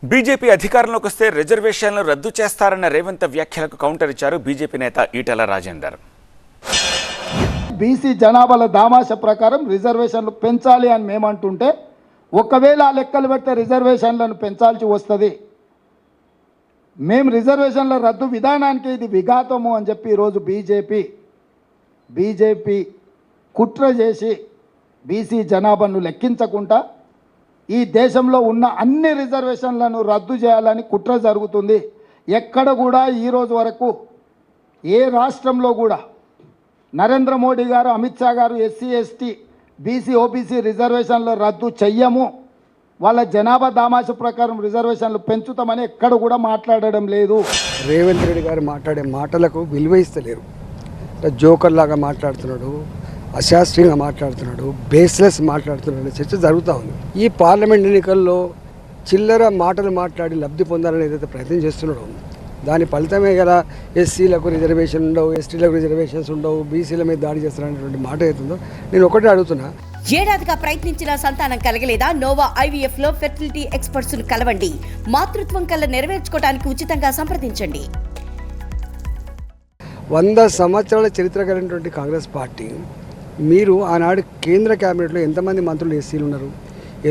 BJP అధికారంలోకి వస్తే రిజర్వేషన్లు రద్దు చేస్తారన్న రేవంత్ వ్యాఖ్యలకు కౌంటర్ ఇచ్చారు బీజేపీ నేత ఈటెల రాజేందర్. బీసీ జనాభాల దామాష ప్రకారం రిజర్వేషన్లు పెంచాలి అని మేమంటుంటే ఒకవేళ ఆ లెక్కలు పెడితే రిజర్వేషన్లను పెంచాల్సి వస్తుంది. మేము రిజర్వేషన్ల రద్దు విధానానికి ఇది విఘాతము అని చెప్పి ఈరోజు బీజేపీ కుట్ర చేసి బీసీ జనాభాను లెక్కించకుండా ఈ దేశంలో ఉన్న అన్ని రిజర్వేషన్లను రద్దు చేయాలని కుట్ర జరుగుతుంది. ఎక్కడ కూడా ఈరోజు వరకు ఏ రాష్ట్రంలో కూడా నరేంద్ర మోడీ గారు, అమిత్ షా గారు ఎస్సీ ఎస్టీ బీసీ ఓబీసీ రిజర్వేషన్లు రద్దు చెయ్యము, వాళ్ళ జనాభా దామాష ప్రకారం రిజర్వేషన్లు పెంచుతామని ఎక్కడ కూడా మాట్లాడడం లేదు. రేవంత్ రెడ్డి గారు మాట్లాడే మాటలకు విలువ ఇస్తలేరు. జోకర్ లాగా మాట్లాడుతున్నాడు, అశాస్త్రీయంగా మాట్లాడుతున్నాడు, బేస్లెస్ మాట్లాడుతున్నాడు చర్చ జరుగుతూ ఉంది. ఈ పార్లమెంట్ ఎన్నికల్లో చిల్లర మాటలు మాట్లాడి లబ్ధి పొందాలని ఏదైతే ప్రయత్నం చేస్తున్నాడో దాని ఫలితమే గల ఎస్సీలకు రిజర్వేషన్ ఉండవు, ఎస్టీలకు రిజర్వేషన్స్ ఉండవు, బీసీల మీద దాడి చేస్తారనేటువంటి మాట అవుతుందో నేను ఒకటే అడుగుతున్నా. ఏడాదిగా ప్రయత్నించిన సంతానం కలగలేదా? నోవా ఐవీఎఫ్ లో ఫెర్టిలిటీ ఎక్స్పర్ట్స్ ను కలవండి. మాతృత్వం కల నెరవేర్చుకోవడానికి ఉచితంగా సంప్రదించండి. 100 సంవత్సరాల చరిత్ర కలిగినటువంటి కాంగ్రెస్ పార్టీ, మీరు ఆనాడు కేంద్ర క్యాబినెట్లో ఎంతమంది మంత్రులు ఎస్సీలు ఉన్నారు,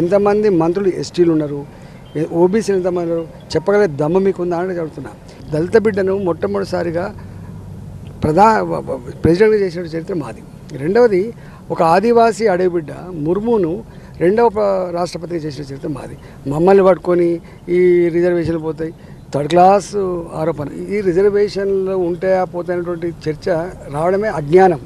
ఎంతమంది మంత్రులు ఎస్టీలు ఉన్నారు, ఓబీసీలు ఎంతమంది ఉన్నారు చెప్పగలిగే దమ్ము మీకు ఉందా అని అడుగుతున్నా. దళిత బిడ్డను మొట్టమొదటిసారిగా ప్రెసిడెంట్గా చేసిన చరిత్ర మాది. రెండవది ఒక ఆదివాసీ అడవి బిడ్డ ముర్మును రెండవ రాష్ట్రపతిగా చేసిన చరిత్ర మాది. మమ్మల్ని పట్టుకొని ఈ రిజర్వేషన్లు పోతాయి, థర్డ్ క్లాస్ ఆరోపణ, ఈ రిజర్వేషన్లు ఉంటే పోతాయనేటువంటి చర్చ రావడమే అజ్ఞానం.